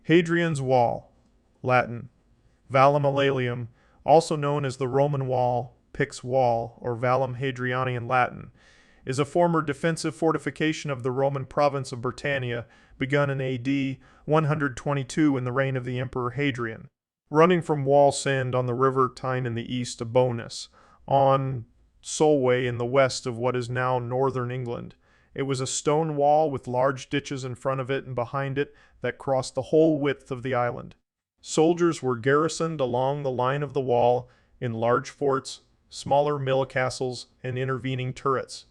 Hadrian's Wall, Latin, Vallum Hadriani, also known as the Roman Wall, Picts Wall, or Vallum Hadriani in Latin, is a former defensive fortification of the Roman province of Britannia, begun in AD 122 in the reign of the Emperor Hadrian. Running from Wallsend on the River Tyne in the east to Bowness, on Solway in the west of what is now northern England. It was a stone wall with large ditches in front of it and behind it that crossed the whole width of the island. Soldiers were garrisoned along the line of the wall in large forts, smaller mill castles, and intervening turrets.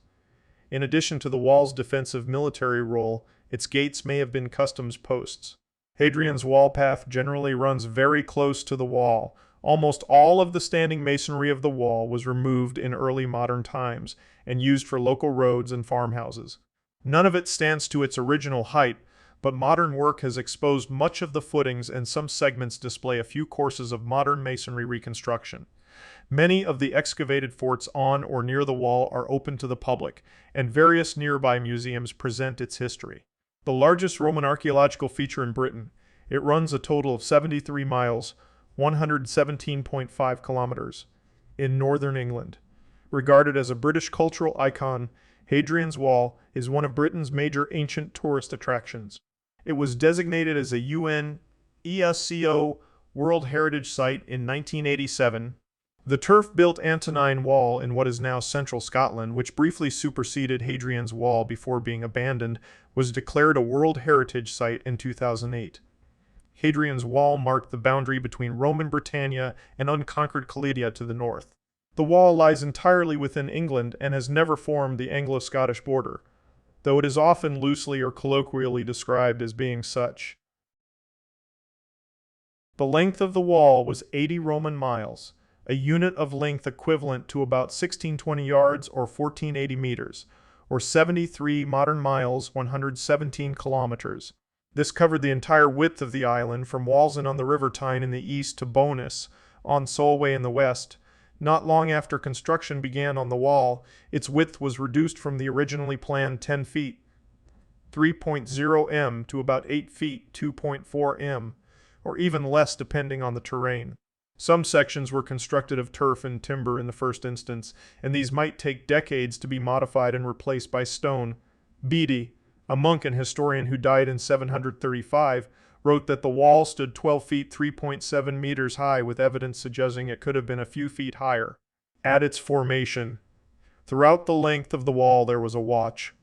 In addition to the wall's defensive military role, its gates may have been customs posts. Hadrian's wall path generally runs very close to the wall. Almost all of the standing masonry of the wall was removed in early modern times and used for local roads and farmhouses. None of it stands to its original height, but modern work has exposed much of the footings and some segments display a few courses of modern masonry reconstruction. Many of the excavated forts on or near the wall are open to the public, and various nearby museums present its history. The largest Roman archaeological feature in Britain, it runs a total of 73 miles, 117.5 kilometers, in northern England. Regarded as a British cultural icon, Hadrian's Wall is one of Britain's major ancient tourist attractions. It was designated as a UNESCO World Heritage Site in 1987. The turf-built Antonine Wall in what is now central Scotland, which briefly superseded Hadrian's Wall before being abandoned, was declared a World Heritage Site in 2008. Hadrian's Wall marked the boundary between Roman Britannia and unconquered Clayton to the north. The wall lies entirely within England and has never formed the Anglo-Scottish border, though it is often loosely or colloquially described as being such. The length of the wall was 80 Roman miles, a unit of length equivalent to about 1620 yards or 1480 meters, or 73 modern miles, 117 kilometers. This covered the entire width of the island from Wallsend on the River Tyne in the east to Bowness on Solway in the west. Not long after construction began on the wall, its width was reduced from the originally planned 10 feet, 3.0 m, to about 8 feet, 2.4 m, or even less depending on the terrain. Some sections were constructed of turf and timber in the first instance, and these might take decades to be modified and replaced by stone. Bede, a monk and historian who died in 735, wrote that the wall stood 12 feet 3.7 meters high, with evidence suggesting it could have been a few feet higher. At its formation, throughout the length of the wall there was a watch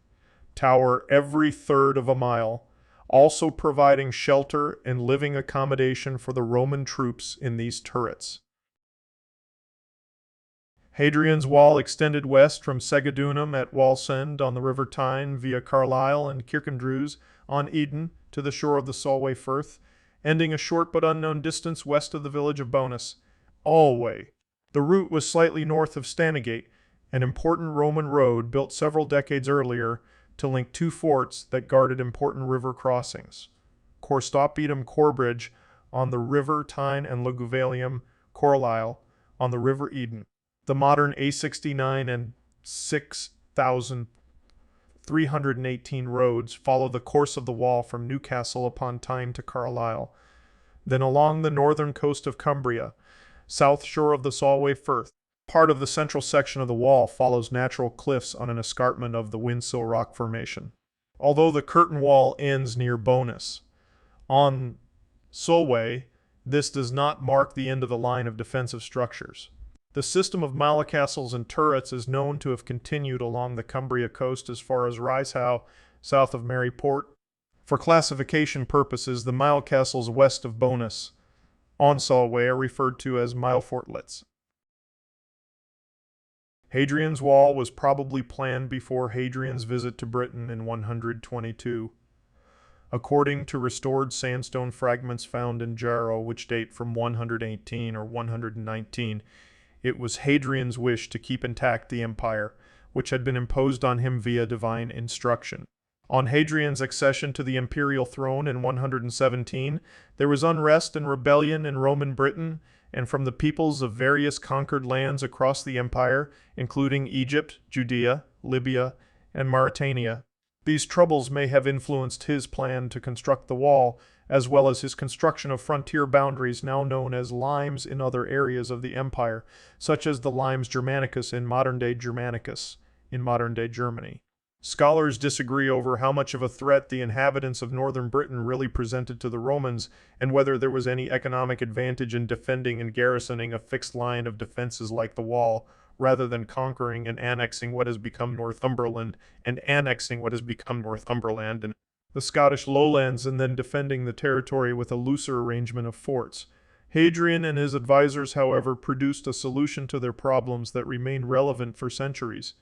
tower every third of a mile, also providing shelter and living accommodation for the Roman troops in these turrets. Hadrian's Wall extended west from Segedunum at Wallsend on the River Tyne via Carlisle and Kirkcondrews on Eden to the shore of the Solway Firth, ending a short but unknown distance west of the village of Bowness. Alway. The route was slightly north of Stanigate, an important Roman road built several decades earlier to link two forts that guarded important river crossings. Corstopedum Corbridge on the River Tyne and Luguvalium Carlisle on the River Eden. The modern A69 and 6,318 roads follow the course of the wall from Newcastle upon Tyne to Carlisle, then along the northern coast of Cumbria, south shore of the Solway Firth. Part of the central section of the wall follows natural cliffs on an escarpment of the Windsill Rock Formation. Although the curtain wall ends near Bowness on Solway, this does not mark the end of the line of defensive structures. The system of mile castles and turrets is known to have continued along the Cumbria coast as far as Ricehow, south of Maryport. For classification purposes, the mile castles west of Bowness on Solway are referred to as mile fortlets. Hadrian's Wall was probably planned before Hadrian's visit to Britain in 122. According to restored sandstone fragments found in Jarrow, which date from 118 or 119, it was Hadrian's wish to keep intact the empire, which had been imposed on him via divine instruction. On Hadrian's accession to the imperial throne in 117, there was unrest and rebellion in Roman Britain and from the peoples of various conquered lands across the empire, including Egypt, Judea, Libya, and Mauritania. These troubles may have influenced his plan to construct the wall, as well as his construction of frontier boundaries now known as limes in other areas of the empire, such as the limes Germanicus in modern-day Germanicus in modern-day Germany. Scholars disagree over how much of a threat the inhabitants of northern Britain really presented to the Romans and whether there was any economic advantage in defending and garrisoning a fixed line of defenses like the Wall, rather than conquering and annexing what has become Northumberland and the Scottish lowlands and then defending the territory with a looser arrangement of forts. Hadrian and his advisors, however, produced a solution to their problems that remained relevant for centuries.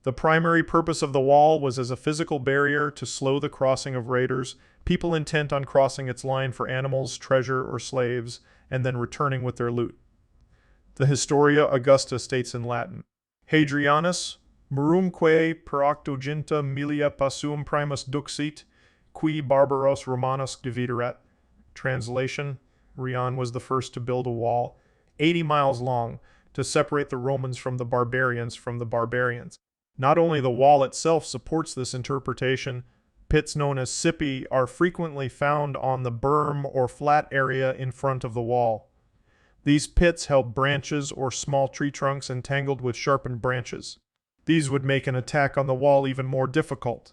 The primary purpose of the wall was as a physical barrier to slow the crossing of raiders, people intent on crossing its line for animals, treasure, or slaves, and then returning with their loot. The Historia Augusta states in Latin, Hadrianus, murumque per octoginta milia passuum primus duxit, qui barbaros Romanus dividerat. Translation, Rion was the first to build a wall, 80 miles long, to separate the Romans from the barbarians. Not only the wall itself supports this interpretation, pits known as cippi are frequently found on the berm or flat area in front of the wall. These pits held branches or small tree trunks entangled with sharpened branches. These would make an attack on the wall even more difficult.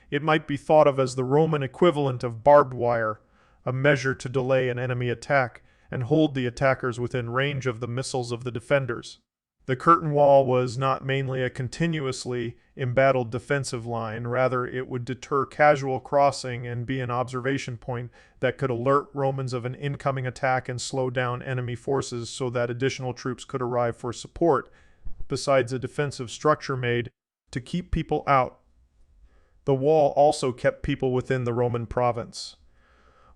It might be thought of as the Roman equivalent of barbed wire, a measure to delay an enemy attack and hold the attackers within range of the missiles of the defenders. The curtain wall was not mainly a continuously embattled defensive line, rather it would deter casual crossing and be an observation point that could alert Romans of an incoming attack and slow down enemy forces so that additional troops could arrive for support, besides a defensive structure made to keep people out. The wall also kept people within the Roman province.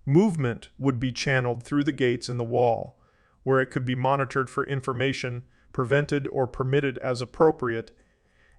Movement would be channeled through the gates in the wall, where it could be monitored for information, prevented or permitted as appropriate,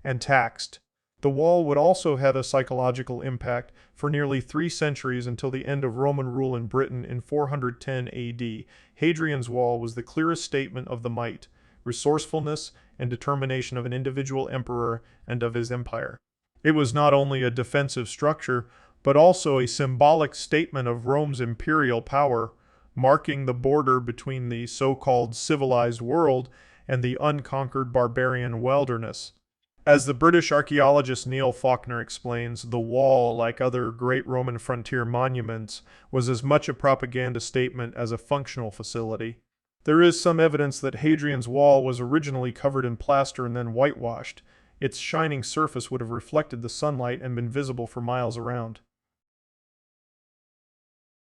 and taxed. The wall would also have a psychological impact for nearly 3 centuries until the end of Roman rule in Britain in 410 AD. Hadrian's wall was the clearest statement of the might, resourcefulness, and determination of an individual emperor and of his empire. It was not only a defensive structure, but also a symbolic statement of Rome's imperial power, marking the border between the so-called civilized world and the unconquered barbarian wilderness. As the British archaeologist Neil Faulkner explains, the wall, like other great Roman frontier monuments, was as much a propaganda statement as a functional facility. There is some evidence that Hadrian's wall was originally covered in plaster and then whitewashed. Its shining surface would have reflected the sunlight and been visible for miles around.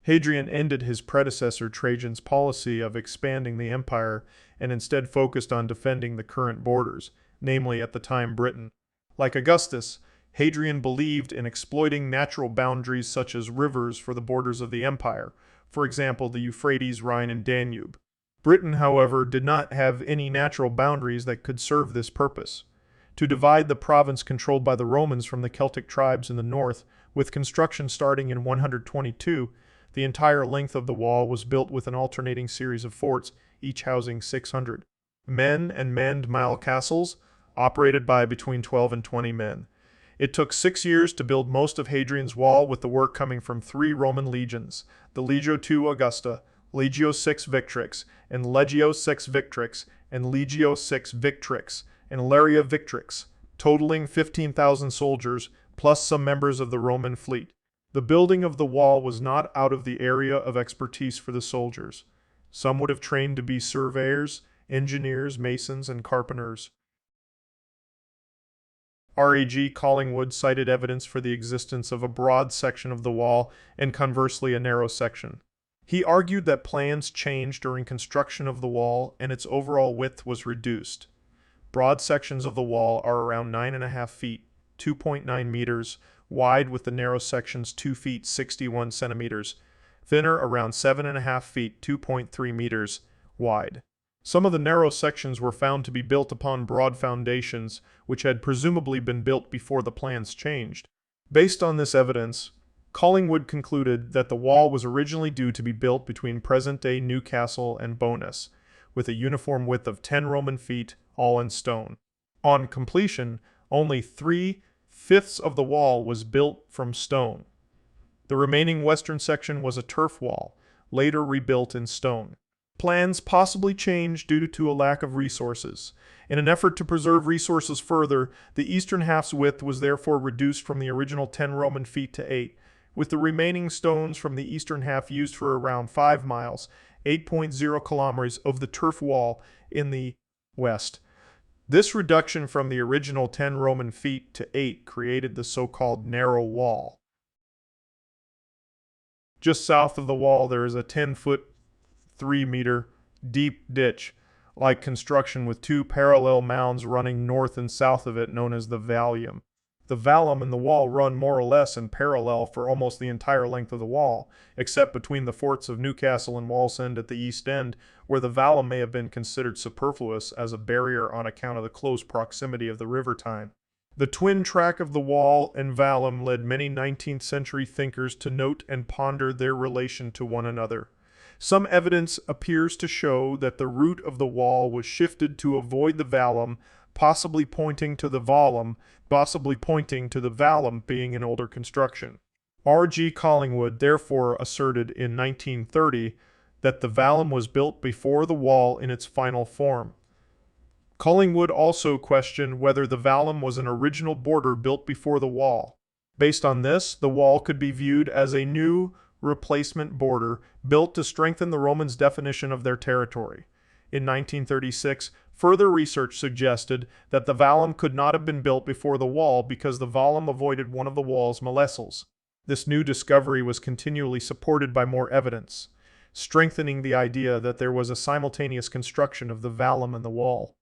Hadrian ended his predecessor Trajan's policy of expanding the empire and instead focused on defending the current borders, namely at the time Britain. Like Augustus, Hadrian believed in exploiting natural boundaries such as rivers for the borders of the empire, for example the Euphrates, Rhine, and Danube. Britain, however, did not have any natural boundaries that could serve this purpose. To divide the province controlled by the Romans from the Celtic tribes in the north, with construction starting in 122, the entire length of the wall was built with an alternating series of forts, each housing 600 men and manned mile castles, operated by between 12 and 20 men. It took 6 years to build most of Hadrian's wall, with the work coming from 3 Roman legions, the Legio II Augusta, Legio VI Victrix, and Legio VI Victrix, and Legio VI Victrix, and Laria Victrix, totaling 15,000 soldiers, plus some members of the Roman fleet. The building of the wall was not out of the area of expertise for the soldiers. Some would have trained to be surveyors, engineers, masons, and carpenters. R.A.G. Collingwood cited evidence for the existence of a broad section of the wall and conversely a narrow section. He argued that plans changed during construction of the wall and its overall width was reduced. Broad sections of the wall are around 9.5 feet, 2.9 meters, wide, with the narrow sections 2 feet 61 centimeters, thinner around 7.5 feet 2.3 meters wide. Some of the narrow sections were found to be built upon broad foundations, which had presumably been built before the plans changed. Based on this evidence, Collingwood concluded that the wall was originally due to be built between present-day Newcastle and Bowness, with a uniform width of 10 Roman feet, all in stone. On completion, only 3/5 of the wall was built from stone. The remaining western section was a turf wall, later rebuilt in stone. Plans possibly changed due to a lack of resources. In an effort to preserve resources further, the eastern half's width was therefore reduced from the original 10 Roman feet to 8, with the remaining stones from the eastern half used for around 5 miles, 8.0 kilometers of the turf wall in the west. This reduction from the original 10 Roman feet to 8 created the so-called narrow wall. Just south of the wall there is a 10-foot, 3-meter deep ditch-like construction with 2 parallel mounds running north and south of it known as the Vallum. The Vallum and the wall run more or less in parallel for almost the entire length of the wall, except between the forts of Newcastle and Wallsend at the east end, where the Vallum may have been considered superfluous as a barrier on account of the close proximity of the River Tyne. The twin track of the wall and Vallum led many 19th century thinkers to note and ponder their relation to one another. Some evidence appears to show that the route of the wall was shifted to avoid the Vallum, possibly pointing to the Vallum being an older construction. R.G. Collingwood therefore asserted in 1930 that the Vallum was built before the wall in its final form. Collingwood also questioned whether the Vallum was an original border built before the wall. Based on this, the wall could be viewed as a new replacement border built to strengthen the Romans' definition of their territory. In 1936, further research suggested that the Vallum could not have been built before the wall because the Vallum avoided one of the wall's molessels. This new discovery was continually supported by more evidence, strengthening the idea that there was a simultaneous construction of the Vallum and the wall.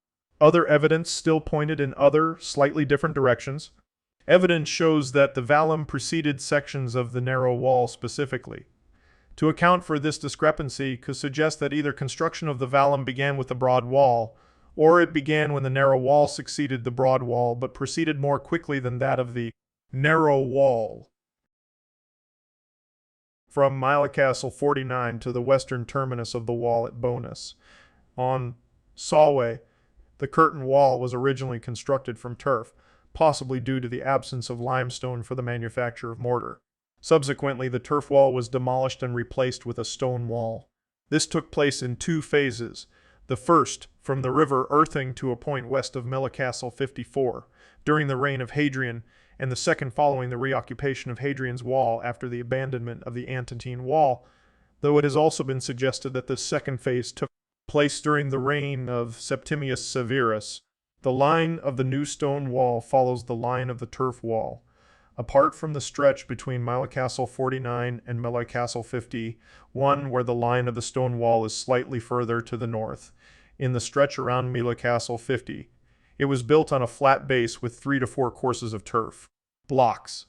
Other evidence still pointed in other, slightly different directions. Evidence shows that the Vallum preceded sections of the narrow wall specifically. To account for this discrepancy could suggest that either construction of the Vallum began with the broad wall, or it began when the narrow wall succeeded the broad wall but proceeded more quickly than that of the narrow wall. From Castle 49 to the western terminus of the wall at Bonus, on Solway, the curtain wall was originally constructed from turf, possibly due to the absence of limestone for the manufacture of mortar. Subsequently, the turf wall was demolished and replaced with a stone wall. This took place in 2 phases. The first, from the river Irthing to a point west of Castle 54, during the reign of Hadrian, and the second following the reoccupation of Hadrian's wall after the abandonment of the Antantine wall, though it has also been suggested that the second phase took place during the reign of Septimius Severus. The line of the new stone wall follows the line of the turf wall. Apart from the stretch between Castle 49 and Castle 51, where the line of the stone wall is slightly further to the north, in the stretch around Castle 50, it was built on a flat base with 3 to 4 courses of turf blocks.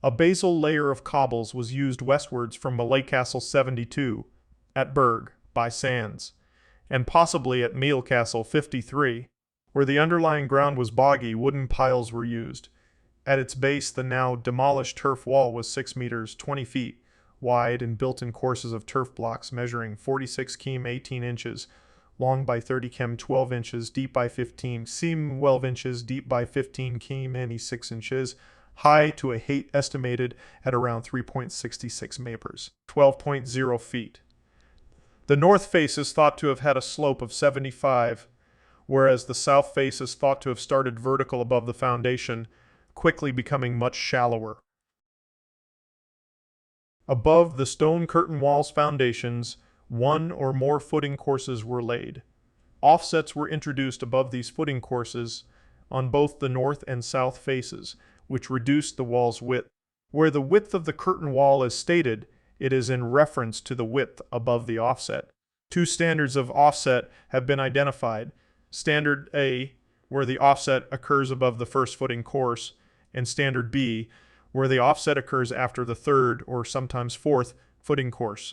A basal layer of cobbles was used westwards from Castle 72, at Berg, by Sands, and possibly at Castle 53. Where the underlying ground was boggy, wooden piles were used. At its base, the now demolished turf wall was 6 meters, 20 feet, wide and built in courses of turf blocks measuring 46 km 18 inches, long by 30 km 12 inches, deep by 15 km 12 inches, deep by 15 km 96 inches, high to a height estimated at around 3.66 meters, 12.0 feet. The north face is thought to have had a slope of 75, whereas the south face is thought to have started vertical above the foundation, quickly becoming much shallower. Above the stone curtain wall's foundations, 1 or more footing courses were laid. Offsets were introduced above these footing courses on both the north and south faces, which reduced the wall's width. Where the width of the curtain wall is stated, it is in reference to the width above the offset. 2 standards of offset have been identified. Standard A, where the offset occurs above the first footing course, and Standard B, where the offset occurs after the third or sometimes fourth footing course.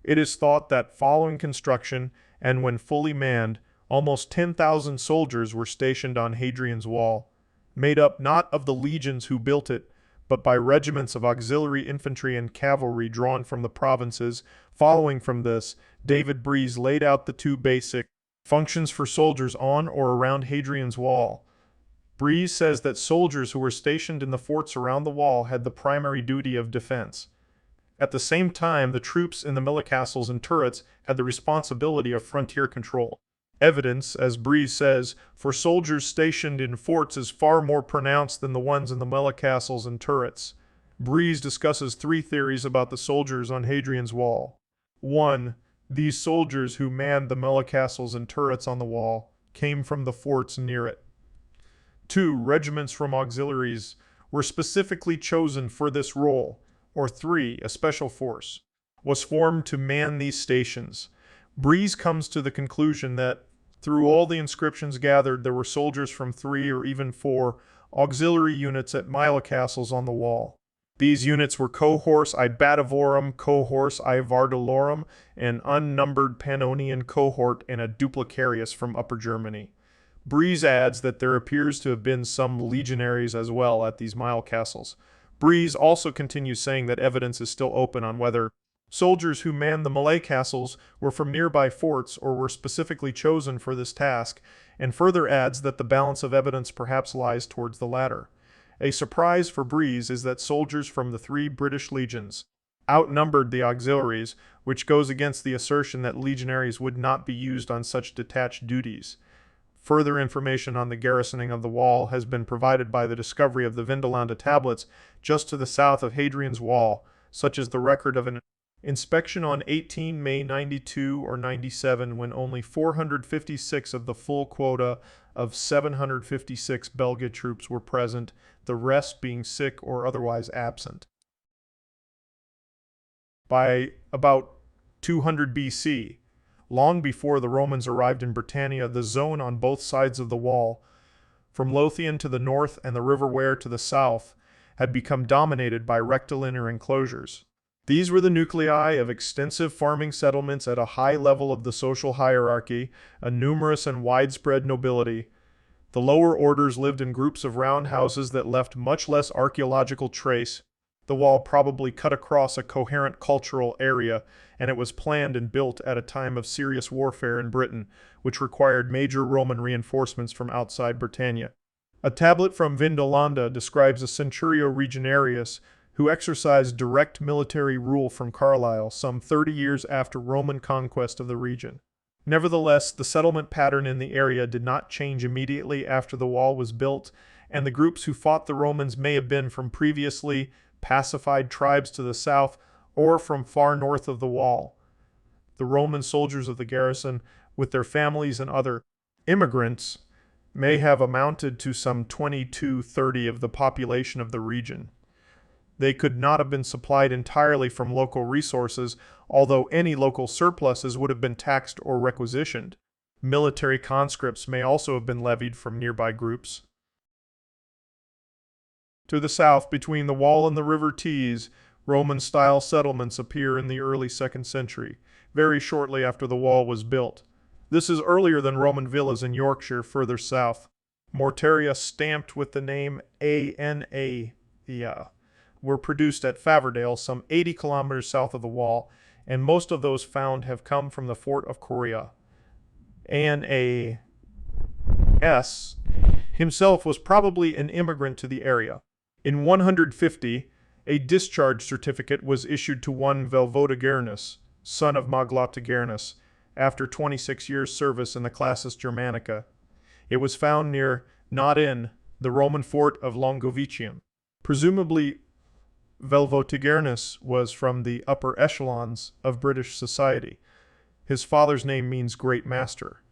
It is thought that following construction, and when fully manned, almost 10,000 soldiers were stationed on Hadrian's wall, made up not of the legions who built it, but by regiments of auxiliary infantry and cavalry drawn from the provinces. Following from this, David Breeze laid out the 2 basic functions for soldiers on or around Hadrian's wall. Breeze says that soldiers who were stationed in the forts around the wall had the primary duty of defense. At the same time, the troops in the mille castles and turrets had the responsibility of frontier control. Evidence, as Breeze says, for soldiers stationed in forts is far more pronounced than the ones in the mille castles and turrets. Breeze discusses three theories about the soldiers on Hadrian's wall. 1. These soldiers who manned the mille castles and turrets on the wall came from the forts near it. 2. Regiments from auxiliaries were specifically chosen for this role. Or 3. A special force was formed to man these stations. Breeze comes to the conclusion that, through all the inscriptions gathered, there were soldiers from 3 or even 4 auxiliary units at mille castles on the wall. These units were cohors Ibadavorum, cohors Ivardalorum, an unnumbered Pannonian cohort, and a duplicarius from Upper Germany. Breeze adds that there appears to have been some legionaries as well at these mille castles. Breeze also continues saying that evidence is still open on whether soldiers who manned the mille castles were from nearby forts or were specifically chosen for this task, and further adds that the balance of evidence perhaps lies towards the latter. A surprise for Breeze is that soldiers from the 3 British legions outnumbered the auxiliaries, which goes against the assertion that legionaries would not be used on such detached duties. Further information on the garrisoning of the wall has been provided by the discovery of the Vindolanda tablets just to the south of Hadrian's wall, such as the record of an inspection on 18 May 92 or 97 when only 456 of the full quota of 756 Belga troops were present, the rest being sick or otherwise absent. By about 200 BC, long before the Romans arrived in Britannia, the zone on both sides of the wall, from Lothian to the north and the River Wear to the south, had become dominated by rectilinear enclosures. These were the nuclei of extensive farming settlements at a high level of the social hierarchy, a numerous and widespread nobility. The lower orders lived in groups of round houses that left much less archaeological trace. The wall probably cut across a coherent cultural area, and it was planned and built at a time of serious warfare in Britain, which required major Roman reinforcements from outside Britannia. A tablet from Vindolanda describes a centurio regionarius who exercised direct military rule from Carlisle some 30 years after Roman conquest of the region. Nevertheless, the settlement pattern in the area did not change immediately after the wall was built, and the groups who fought the Romans may have been from previously pacified tribes to the south or from far north of the wall. The Roman soldiers of the garrison, with their families and other immigrants, may have amounted to some 20–30 of the population of the region. They could not have been supplied entirely from local resources, although any local surpluses would have been taxed or requisitioned. Military conscripts may also have been levied from nearby groups. To the south, between the wall and the River Tees, Roman-style settlements appear in the early 2nd century, very shortly after the wall was built. This is earlier than Roman villas in Yorkshire further south. Mortaria stamped with the name ANA were produced at Faverdale, some 80 kilometers south of the wall, and most of those found have come from the fort of Coria. ANAS himself was probably an immigrant to the area. In 150, a discharge certificate was issued to one Velvotigernus, son of Maglotigernus, after 26 years' service in the Classis Germanica. It was found near, not in, the Roman fort of Longovicium. Presumably, Velvotigernus was from the upper echelons of British society. His father's name means great master.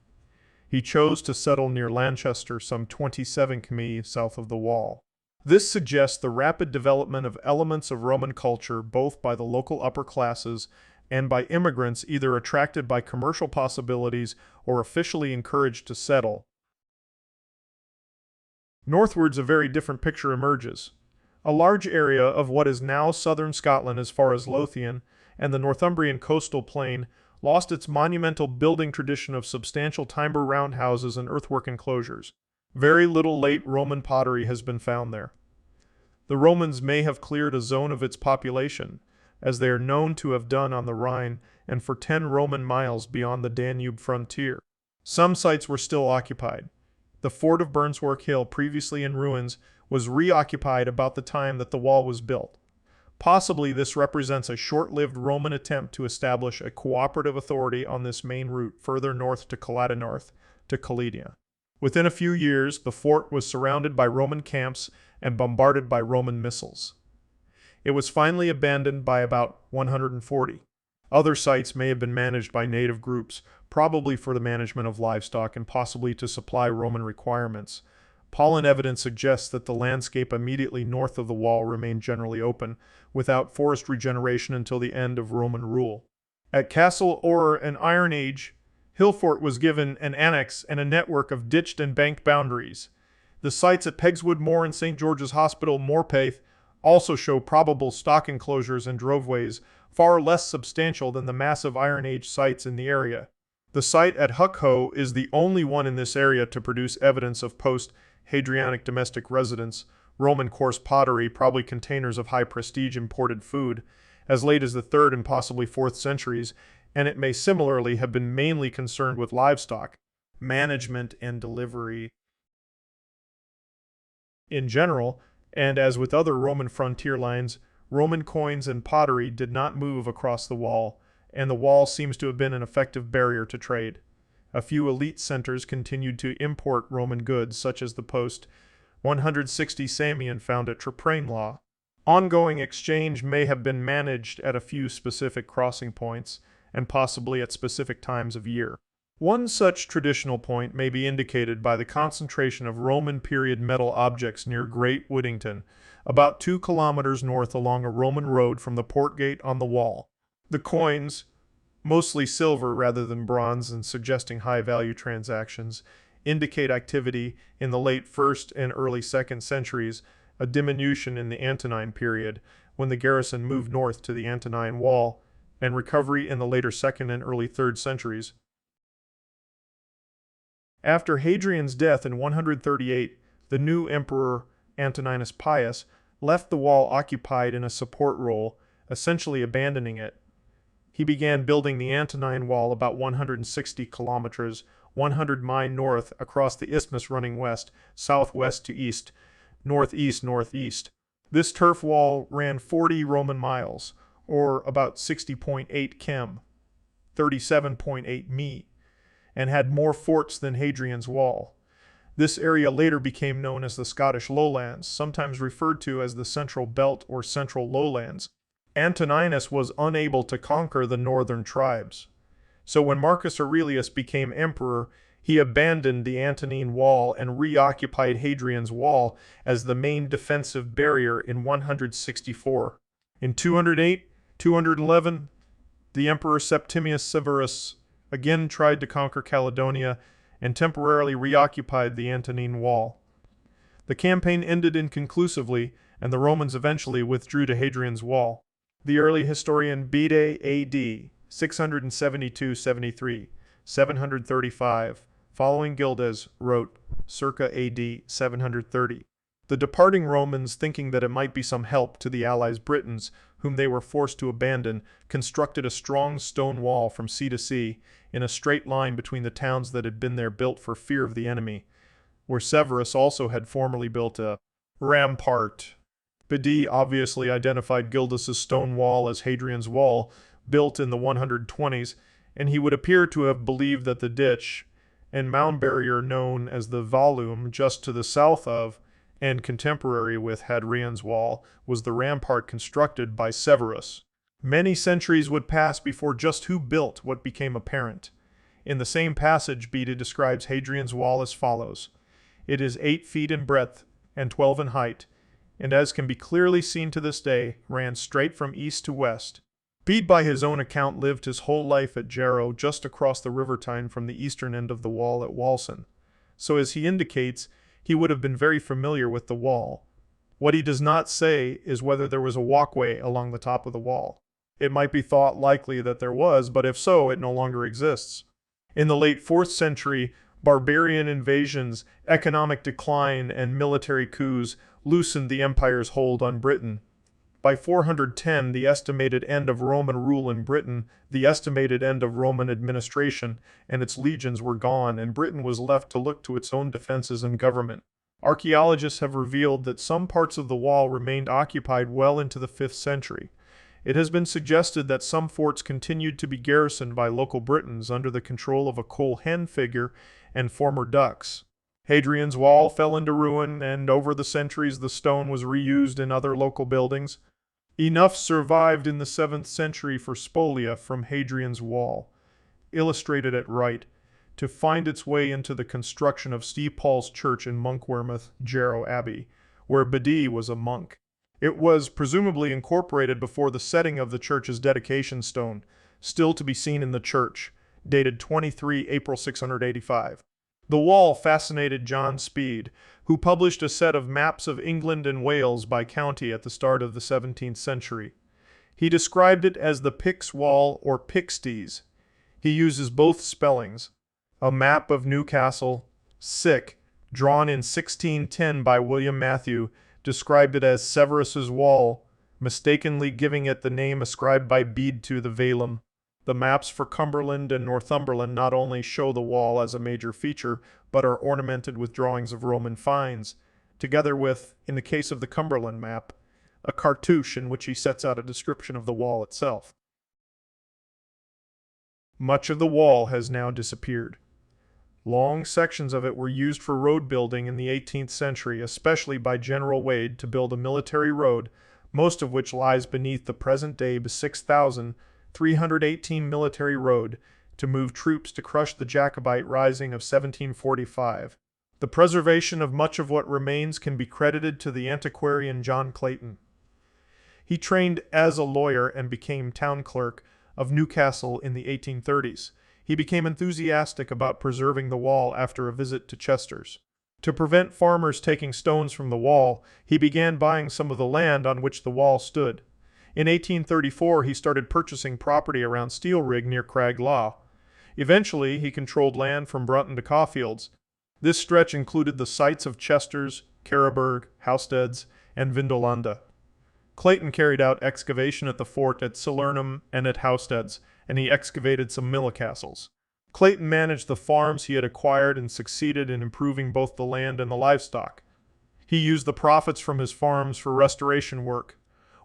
He chose to settle near Lanchester, some 27 km south of the wall. This suggests the rapid development of elements of Roman culture both by the local upper classes and by immigrants either attracted by commercial possibilities or officially encouraged to settle. Northwards, a very different picture emerges. A large area of what is now southern Scotland as far as Lothian and the Northumbrian coastal plain lost its monumental building tradition of substantial timber roundhouses and earthwork enclosures. Very little late Roman pottery has been found there. The Romans may have cleared a zone of its population, as they are known to have done on the Rhine and for 10 Roman miles beyond the Danube frontier. Some sites were still occupied. The fort of Burnsworth Hill, previously in ruins, was reoccupied about the time that the wall was built. Possibly this represents a short-lived Roman attempt to establish a cooperative authority on this main route further north to Caledia. Within a few years, the fort was surrounded by Roman camps and bombarded by Roman missiles. It was finally abandoned by about 140. Other sites may have been managed by native groups, probably for the management of livestock and possibly to supply Roman requirements. Pollen evidence suggests that the landscape immediately north of the wall remained generally open, without forest regeneration until the end of Roman rule. At Castle or an Iron Age, Hillfort was given an annex and a network of ditched and banked boundaries. The sites at Pegswood Moor and St. George's Hospital, Morpeth, also show probable stock enclosures and droveways, far less substantial than the massive Iron Age sites in the area. The site at Huckhoe is the only one in this area to produce evidence of post-Hadrianic domestic residence, Roman coarse pottery, probably containers of high-prestige imported food, as late as the 3rd and possibly 4th centuries, and it may similarly have been mainly concerned with livestock management and delivery. In general, and as with other Roman frontier lines, Roman coins and pottery did not move across the wall, and the wall seems to have been an effective barrier to trade. A few elite centers continued to import Roman goods, such as the post-160 Samian found at Traprainlaw. Ongoing exchange may have been managed at a few specific crossing points, and possibly at specific times of year. One such traditional point may be indicated by the concentration of Roman period metal objects near Great Woodington, about 2 kilometers north along a Roman road from the port gate on the wall. The coins, mostly silver rather than bronze and suggesting high-value transactions, indicate activity in the late 1st and early 2nd centuries, a diminution in the Antonine period, when the garrison moved north to the Antonine Wall, and recovery in the later 2nd and early 3rd centuries. After Hadrian's death in 138, the new emperor, Antoninus Pius, left the wall occupied in a support role, essentially abandoning it. He began building the Antonine Wall about 160 kilometers, 100 miles north across the isthmus running west, southwest to east, northeast. This turf wall ran 40 Roman miles, or about 60.8 km, 37.8 mi, and had more forts than Hadrian's Wall. This area later became known as the Scottish Lowlands, sometimes referred to as the Central Belt or Central Lowlands. Antoninus was unable to conquer the northern tribes. So when Marcus Aurelius became emperor, he abandoned the Antonine Wall and reoccupied Hadrian's Wall as the main defensive barrier in 164. In 211, the Emperor Septimius Severus again tried to conquer Caledonia and temporarily reoccupied the Antonine Wall. The campaign ended inconclusively, and the Romans eventually withdrew to Hadrian's Wall. The early historian Bede A.D. 672-73, 735, following Gildas, wrote, circa A.D. 730. The departing Romans, thinking that it might be some help to the allies Britons, whom they were forced to abandon, constructed a strong stone wall from sea to sea, in a straight line between the towns that had been there built for fear of the enemy, where Severus also had formerly built a rampart. Bede obviously identified Gildas's stone wall as Hadrian's Wall, built in the 120s, and he would appear to have believed that the ditch and mound barrier known as the Vallum just to the south of, and contemporary with Hadrian's Wall, was the rampart constructed by Severus. Many centuries would pass before just who built what became apparent. In the same passage, Bede describes Hadrian's Wall as follows. It is 8 feet in breadth and 12 in height, and as can be clearly seen to this day, ran straight from east to west. Bede, by his own account, lived his whole life at Jarrow, just across the River Tyne from the eastern end of the wall at Walson. So, as he indicates, he would have been very familiar with the wall. What he does not say is whether there was a walkway along the top of the wall. It might be thought likely that there was, but if so, it no longer exists. In the late 4th century, barbarian invasions, economic decline, and military coups loosened the empire's hold on Britain. By 410, the estimated end of Roman rule in Britain, the estimated end of Roman administration, and its legions were gone, and Britain was left to look to its own defenses and government. Archaeologists have revealed that some parts of the wall remained occupied well into the 5th century. It has been suggested that some forts continued to be garrisoned by local Britons under the control of a coal hen figure and former ducks. Hadrian's Wall fell into ruin, and over the centuries the stone was reused in other local buildings. Enough survived in the 7th century for spolia from Hadrian's Wall, illustrated at right, to find its way into the construction of St. Paul's Church in Monkwearmouth, Jarrow Abbey, where Bede was a monk. It was presumably incorporated before the setting of the church's dedication stone, still to be seen in the church, dated 23 April 685. The wall fascinated John Speed, who published a set of maps of England and Wales by county at the start of the 17th century. He described it as the Picts Wall or Pixies. He uses both spellings. A map of Newcastle, drawn in 1610 by William Matthew, described it as Severus's Wall, mistakenly giving it the name ascribed by Bede to the Vallum. The maps for Cumberland and Northumberland not only show the wall as a major feature, but are ornamented with drawings of Roman finds, together with, in the case of the Cumberland map, a cartouche in which he sets out a description of the wall itself. Much of the wall has now disappeared. Long sections of it were used for road building in the 18th century, especially by General Wade to build a military road, most of which lies beneath the present-day 6,318 military road, to move troops to crush the Jacobite Rising of 1745. The preservation of much of what remains can be credited to the antiquarian John Clayton. He trained as a lawyer and became town clerk of Newcastle in the 1830s. He became enthusiastic about preserving the wall after a visit to Chester's. To prevent farmers taking stones from the wall, he began buying some of the land on which the wall stood. In 1834, he started purchasing property around Steelrig near Craglaw. Eventually, he controlled land from Brunton to Caulfields. This stretch included the sites of Chester's, Carraburg, Housteds, and Vindolanda. Clayton carried out excavation at the fort at Salernum and at Housteds, and he excavated some mill castles. Clayton managed the farms he had acquired and succeeded in improving both the land and the livestock. He used the profits from his farms for restoration work.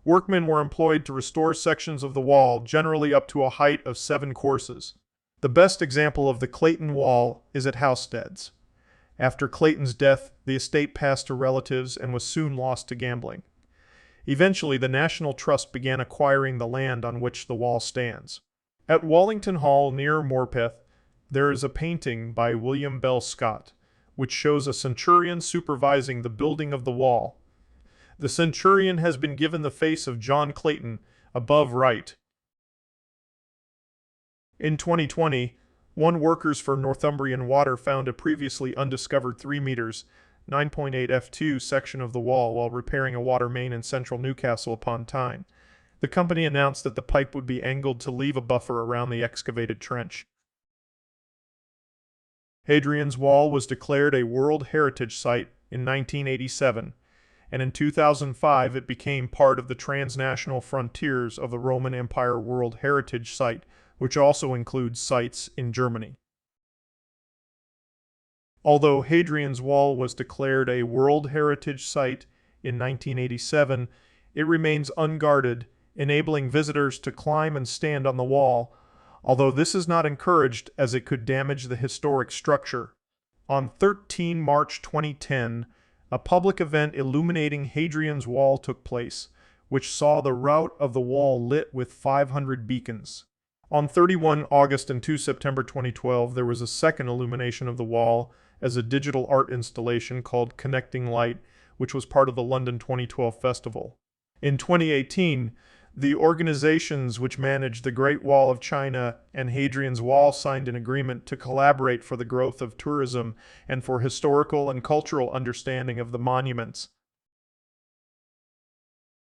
Workmen were employed to restore sections of the wall, generally up to a height of 7 courses. The best example of the Clayton Wall is at Housteds. After Clayton's death, the estate passed to relatives and was soon lost to gambling. Eventually, the National Trust began acquiring the land on which the wall stands. At Wallington Hall near Morpeth, there is a painting by William Bell Scott, which shows a centurion supervising the building of the wall. The centurion has been given the face of John Clayton, above right. In 2020, one workers for Northumbrian Water found a previously undiscovered 3 meters, 9.8 f2 section of the wall while repairing a water main in central Newcastle upon Tyne. The company announced that the pipe would be angled to leave a buffer around the excavated trench. Hadrian's Wall was declared a World Heritage Site in 1987, and in 2005 it became part of the transnational frontiers of the Roman Empire World Heritage Site, which also includes sites in Germany. Although Hadrian's Wall was declared a World Heritage Site in 1987, it remains unguarded, enabling visitors to climb and stand on the wall, although this is not encouraged as it could damage the historic structure. On 13 March 2010, a public event illuminating Hadrian's Wall took place, which saw the route of the wall lit with 500 beacons. On 31 August and 2 September 2012, there was a second illumination of the wall as a digital art installation called Connecting Light, which was part of the London 2012 festival. In 2018, the organizations which manage the Great Wall of China and Hadrian's Wall signed an agreement to collaborate for the growth of tourism and for historical and cultural understanding of the monuments.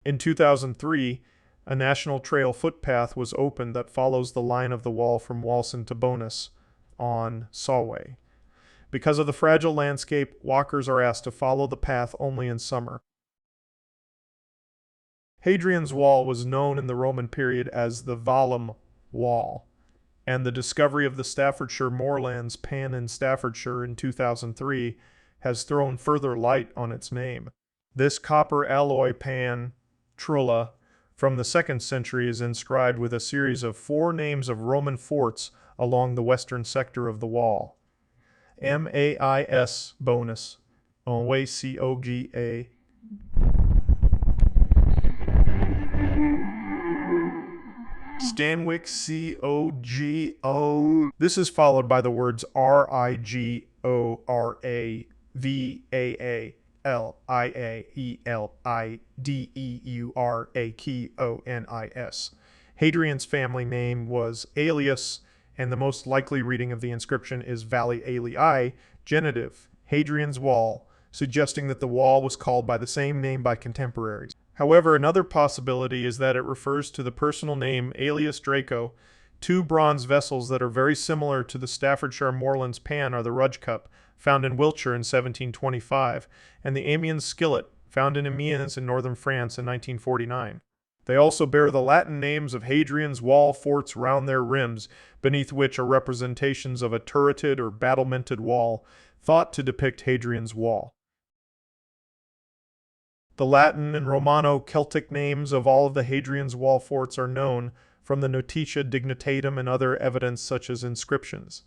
In 2003, a national trail footpath was opened that follows the line of the wall from Walson to Bowness on Solway. Because of the fragile landscape, walkers are asked to follow the path only in summer. Hadrian's Wall was known in the Roman period as the Vallum Wall, and the discovery of the Staffordshire moorlands pan in Staffordshire in 2003 has thrown further light on its name. This copper alloy pan, Trulla, from the 2nd century is inscribed with a series of 4 names of Roman forts along the western sector of the wall. Mais bonus, Onway Coga. Stanwick Cogo. This is followed by the words RigoraVALIAELIDEURAKONIS. Hadrian's family name was Aelius, and the most likely reading of the inscription is Valley Aelii, genitive, Hadrian's Wall, suggesting that the wall was called by the same name by contemporaries. However, another possibility is that it refers to the personal name Aelius Draco. 2 bronze vessels that are very similar to the Staffordshire moorlands pan are the Rudge Cup, found in Wiltshire in 1725, and the Amiens skillet, found in Amiens in northern France in 1949. They also bear the Latin names of Hadrian's Wall forts round their rims, beneath which are representations of a turreted or battlemented wall, thought to depict Hadrian's Wall. The Latin and Romano-Celtic names of all of the Hadrian's Wall forts are known from the Notitia Dignitatum and other evidence such as inscriptions.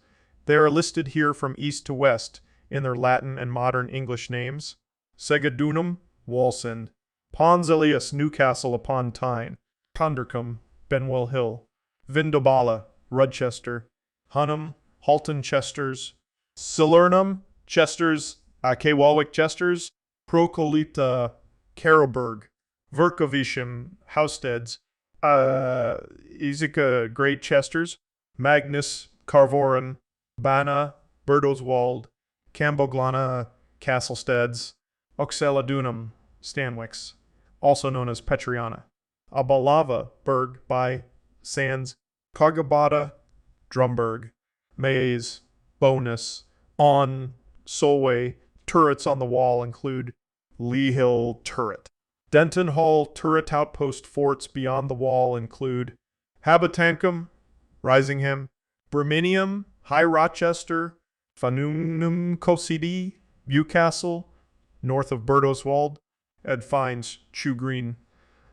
They are listed here from east to west in their Latin and modern English names: Segedunum, Wallsend; Pons Elias, Newcastle upon Tyne; Condercombe, Benwell Hill; Vindobala, Rudchester; Hunham, Halton Chesters; Salernum, Chesters; Kewalwick Chesters; Procolita, Caroburg; Verkovisham, Housteds; Isica, Great Chesters; Magnus, Carvoran; Bana, Burdoswald; Camboglana, Castlesteads; Oxeladunum, Stanwicks, also known as Petriana; Abalava, Berg, by Sands; Cargabata, Drumberg; Mays, Bonus; On, Solway. Turrets on the wall include Lee Hill Turret. Denton Hall turret outpost forts beyond the wall include Habitancum, Risingham; Briminium, High Rochester; Fanunum Cosidi, Bewcastle, north of Burdoswald; Edfines, Chew Green.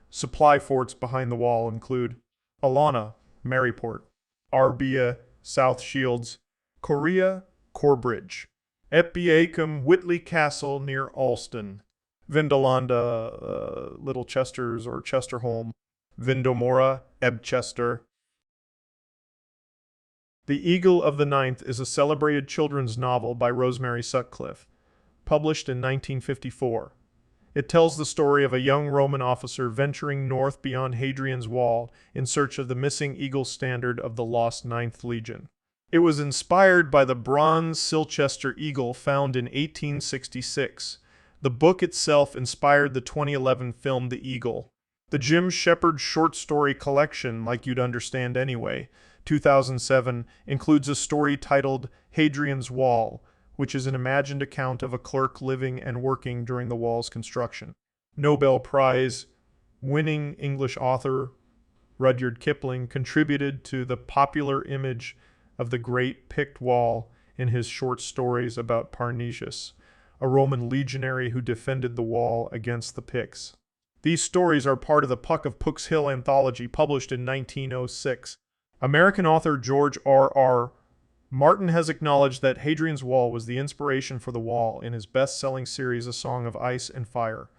Supply forts behind the wall include Alana, Maryport; Arbia, South Shields; Corea, Corbridge; Epiacum, Whitley Castle near Alston; Vindolanda, Little Chesters or Chesterholm; Vindomora, Ebchester. The Eagle of the Ninth is a celebrated children's novel by Rosemary Sutcliffe, published in 1954. It tells the story of a young Roman officer venturing north beyond Hadrian's Wall in search of the missing eagle standard of the lost Ninth Legion. It was inspired by the bronze Silchester eagle found in 1866. The book itself inspired the 2011 film The Eagle. The Jim Shepard short story collection, Like You'd Understand Anyway, 2007, includes a story titled Hadrian's Wall, which is an imagined account of a clerk living and working during the wall's construction. Nobel Prize winning English author Rudyard Kipling contributed to the popular image of the Great Picts Wall in his short stories about Parnesius, a Roman legionary who defended the wall against the Picts. These stories are part of the Puck of Pook's Hill anthology published in 1906. American author George R.R. Martin has acknowledged that Hadrian's Wall was the inspiration for the wall in his best-selling series A Song of Ice and Fire,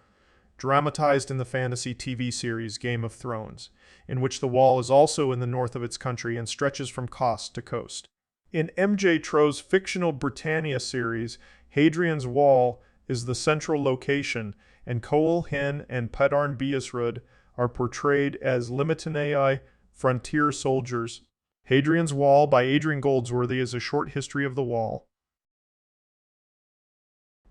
dramatized in the fantasy TV series Game of Thrones, in which the wall is also in the north of its country and stretches from coast to coast. In M.J. Tro's fictional Britannia series, Hadrian's Wall is the central location, and Coel Hen and Pedarn Beesrud are portrayed as Limitanei frontier soldiers. Hadrian's Wall by Adrian Goldsworthy is a short history of the wall.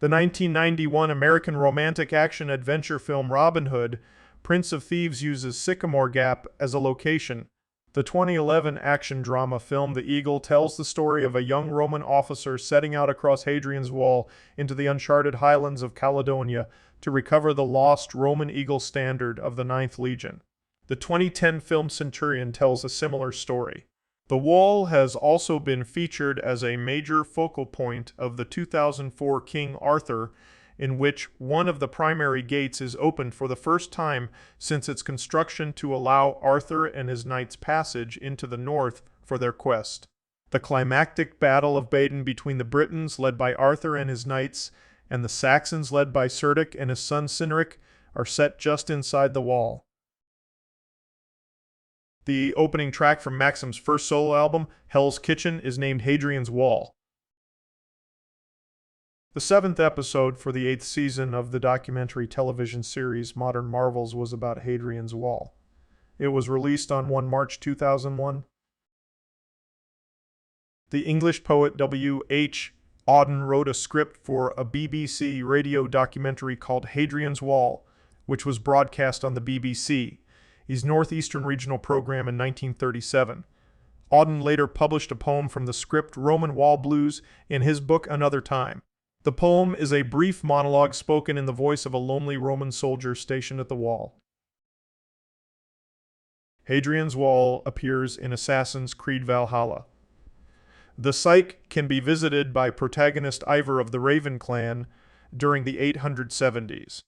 The 1991 American romantic action-adventure film Robin Hood, Prince of Thieves uses Sycamore Gap as a location. The 2011 action drama film The Eagle tells the story of a young Roman officer setting out across Hadrian's Wall into the uncharted highlands of Caledonia to recover the lost Roman eagle standard of the Ninth Legion. The 2010 film Centurion tells a similar story. The wall has also been featured as a major focal point of the 2004 King Arthur, in which one of the primary gates is opened for the first time since its construction to allow Arthur and his knights passage into the north for their quest. The climactic Battle of Badon between the Britons led by Arthur and his knights and the Saxons led by Cerdic and his son Cynric are set just inside the wall. The opening track from Maxim's first solo album, Hell's Kitchen, is named Hadrian's Wall. The 7th episode for the 8th season of the documentary television series Modern Marvels was about Hadrian's Wall. It was released on 1 March 2001. The English poet W.H. Auden wrote a script for a BBC radio documentary called Hadrian's Wall, which was broadcast on the BBC, his Northeastern regional program in 1937. Auden later published a poem from the script, Roman Wall Blues, in his book Another Time. The poem is a brief monologue spoken in the voice of a lonely Roman soldier stationed at the wall. Hadrian's Wall appears in Assassin's Creed Valhalla. The site can be visited by protagonist Ivar of the Raven clan during the 870s.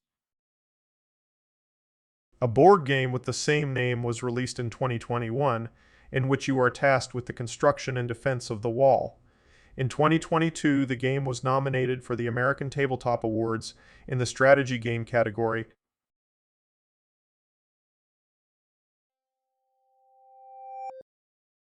A board game with the same name was released in 2021, in which you are tasked with the construction and defense of the wall. In 2022, the game was nominated for the American Tabletop Awards in the strategy game category,